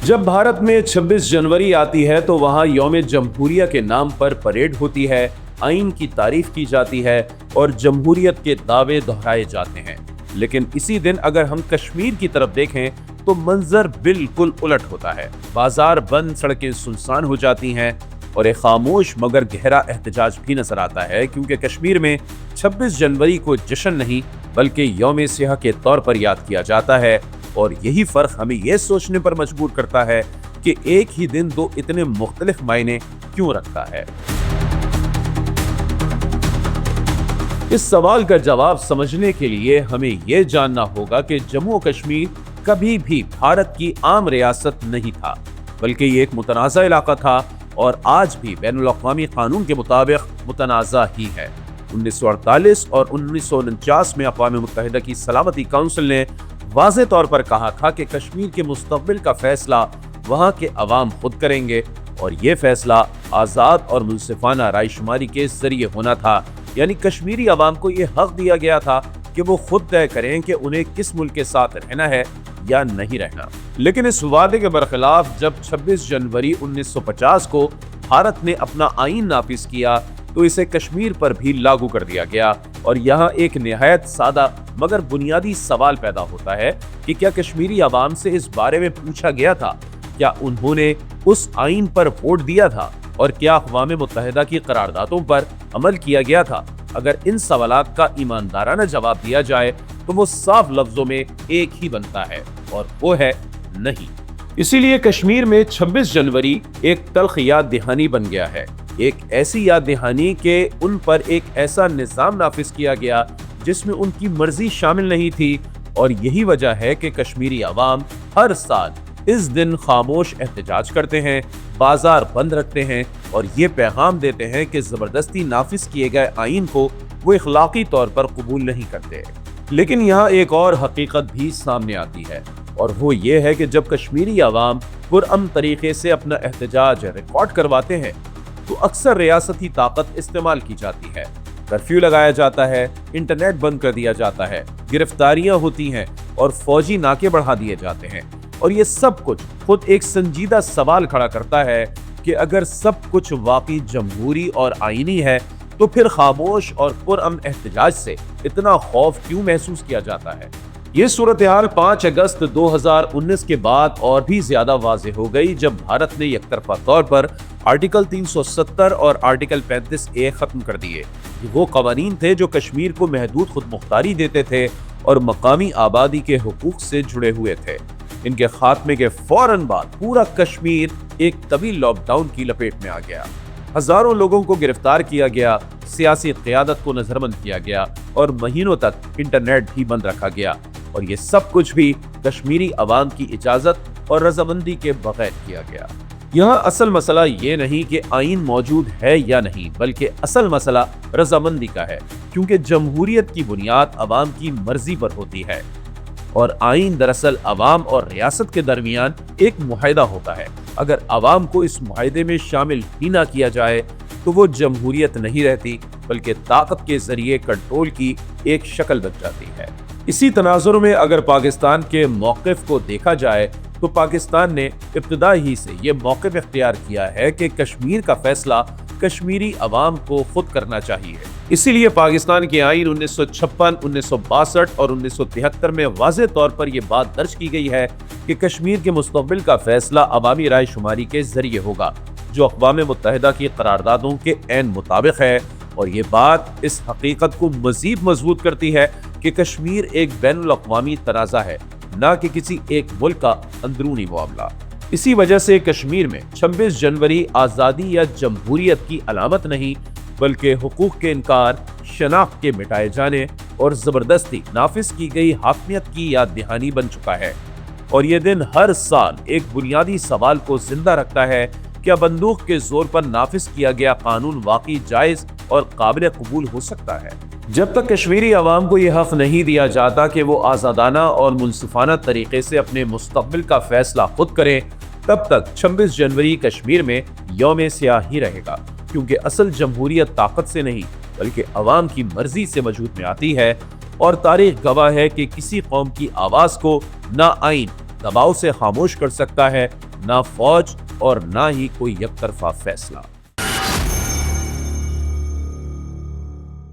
जब भारत में 26 जनवरी आती है तो वहाँ यौम जमहूरिया के नाम पर परेड होती है, आइन की तारीफ की जाती है और जमहूरियत के दावे दोहराए जाते हैं। लेकिन इसी दिन अगर हम कश्मीर की तरफ देखें तो मंजर बिल्कुल उलट होता है। बाजार बंद, सड़कें सुनसान हो जाती हैं और एक खामोश मगर गहरा एहतजाज भी नजर आता है, क्योंकि कश्मीर में 26 जनवरी को जश्न नहीं बल्कि यौम सियाह के तौर पर याद किया जाता है। और यही फर्क हमें यह सोचने पर मजबूर करता है कि एक ही दिन दो इतने मुख्तलिफ मायने क्यों रखता है। इस सवाल का जवाब समझने के लिए हमें यह जानना होगा कि जम्मू कश्मीर कभी भी भारत की आम रियासत नहीं था, बल्कि ये एक मुतनाज़ा इलाका था और आज भी बैनुल अक़वामी कानून के मुताबिक मुतनाज़ा ही है। 1948 और 1949 में अक़वाम मुत्तहिदा की सलामती काउंसिल ने वाज़े तौर पर कहा था कि कश्मीर के मुस्तक़बिल का फैसला वहाँ के अवाम खुद करेंगे और ये फैसला आज़ाद और मुनसिफाना रायशुमारी के जरिए होना था। यानी कश्मीरी अवाम को ये हक दिया गया था कि वो खुद तय करें कि उन्हें किस मुल्क के साथ रहना है या नहीं रहना। लेकिन इस वादे के बरखिलाफ जब 26 जनवरी 1950 को भारत ने अपना आइन नाफिज किया तो इसे कश्मीर पर भी लागू कर दिया गया। और यहाँ एक निहायत सादा मगर बुनियादी सवाल पैदा होता है कि क्या कश्मीरी अवाम से इस बारे में पूछा गया था, क्या उन्होंने उस आइन पर वोट दिया था और क्या अक़वाम मुत्तहिदा की करारदादों पर अमल किया गया था? अगर इन सवालात का ईमानदाराना जवाब दिया जाए तो वो साफ लफ्जों में एक ही बनता है और वो है नहीं। इसीलिए कश्मीर में 26 जनवरी एक तल्ख याद दहानी बन गया है, एक ऐसी याद दहानी कि उन पर एक ऐसा निज़ाम नाफिज किया गया जिसमें उनकी मर्जी शामिल नहीं थी। और यही वजह है कि कश्मीरी अवाम हर साल इस दिन खामोश एहतजाज करते हैं, बाजार बंद रखते हैं और ये पैगाम देते हैं कि जबरदस्ती नाफिज किए गए आइन को वो इखलाकी तौर पर कबूल नहीं करते। लेकिन यहाँ एक और हकीकत भी सामने आती है और वो ये है कि जब कश्मीरी अवाम पुरअमन तरीके से अपना एहतजाज रिकॉर्ड करवाते हैं तो अक्सर रियासती ताकत इस्तेमाल की जाती है। कर्फ्यू लगाया जाता है, इंटरनेट बंद कर दिया जाता है, गिरफ्तारियां होती हैं और फौजी नाके बढ़ा दिए जाते हैं। और ये सब कुछ खुद एक संजीदा सवाल खड़ा करता है कि अगर सब कुछ वाकई जमहूरी और आईनी है तो फिर खामोश और पुरअमन एहतजाज से इतना खौफ क्यों महसूस किया जाता है। ये सूरत हाल 5 अगस्त 2019 के बाद और भी ज्यादा वाज़ेह हो गई जब भारत ने एकतरफा तौर पर आर्टिकल 370 और आर्टिकल 35A खत्म कर दिए। वो कवानीन थे जो कश्मीर को महदूद खुद मुख्तारी देते थे और मकामी आबादी के हुकूक से जुड़े हुए थे। इनके खात्मे के फौरन बाद पूरा कश्मीर एक तवील लॉकडाउन की लपेट में आ गया। हजारों लोगों को गिरफ्तार किया गया, सियासी क़यादत को नजरबंद किया गया और महीनों तक इंटरनेट भी बंद रखा गया। और ये सब कुछ भी कश्मीरी अवाम की इजाजत और रजामंदी के बगैर किया गया। यहाँ असल मसला ये नहीं कि आइन मौजूद है या नहीं, बल्कि असल मसला रजामंदी का है, क्योंकि जमहूरियत की बुनियाद अवाम की मर्जी पर होती है और आइन दरअसल अवाम और रियासत के दरमियान एक मुआहदा होता है। अगर अवाम को इस मुआहदे में शामिल ही ना किया जाए तो वो जमहूरियत नहीं रहती, बल्कि ताकत के जरिए कंट्रोल की एक शक्ल बन जाती है। इसी तनाजुर में अगर पाकिस्तान के मौक़िफ़ को देखा जाए तो पाकिस्तान ने इब्तिदा ही से ये मौक़िफ़ इख्तियार किया है कि कश्मीर का फैसला कश्मीरी अवाम को खुद करना चाहिए। इसीलिए पाकिस्तान के आइन 1956, 1962 और 1973 में वाज़े तौर पर यह बात दर्ज की गई है कि कश्मीर के मुस्तक़बिल का फैसला अवामी राय शुमारी के जरिए होगा, जो अक़वाम मुत्तहिदा की करारदादों के ऐन मुताबिक है। और ये बात इस हकीकत को मज़ीद मजबूत करती है कि कश्मीर एक बैनुल अक़वामी तनाज़ा है, न कि किसी एक मुल्क का अंदरूनी मामला। इसी वजह से कश्मीर में 26 जनवरी आज़ादी या जमहूरियत की अलामत नहीं, बल्कि हुकूक के इनकार, शनाख्त के मिटाए जाने और ज़बरदस्ती नाफिज की गई हाकमियत की याद दहानी बन चुका है। और ये दिन हर साल एक बुनियादी सवाल को जिंदा रखता है, क्या बंदूक के जोर पर नाफिज किया गया कानून वाकई जायज और काबिल कबूल हो सकता है? जब तक कश्मीरी अवाम को यह हक नहीं दिया जाता कि वो आज़ादाना और मुनसिफाना तरीके से अपने मुस्तक़बिल का फैसला खुद करें, तब तक 26 जनवरी कश्मीर में यौम सियाह ही रहेगा, क्योंकि असल जमहूरियत ताकत से नहीं बल्कि अवाम की मर्जी से वजूद में आती है। और तारीख गवाह है कि किसी कौम की आवाज़ को ना आइन दबाव से खामोश कर सकता है, نہ فوج اور نہ ہی کوئی یک طرفہ فیصلہ۔